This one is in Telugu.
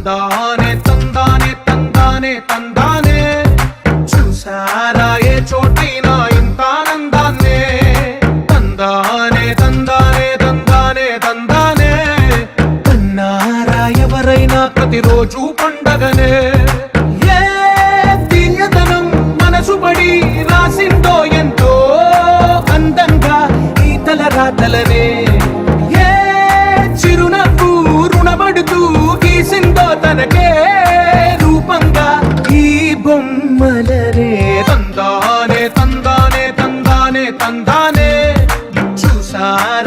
తందానే తందానే తందానే తందానే చూసారా ఏ చోటైనా ఇంత ఆనందాన్నే తందానే తందానే తందానే తందానే కన్నారా ఎవరైనా ప్రతిరోజు పండగనే ఏ తీయదనం మనసు పడి రాసిందో ఎంతో అందంగా ఈ తలరాతలనే ఏ చిరునవ్వు రుణపడుతూ గీసిందో తనకే రూపంగా ఈ బొమ్మలనే తందానే తందానే తందానే తందానే చూసారా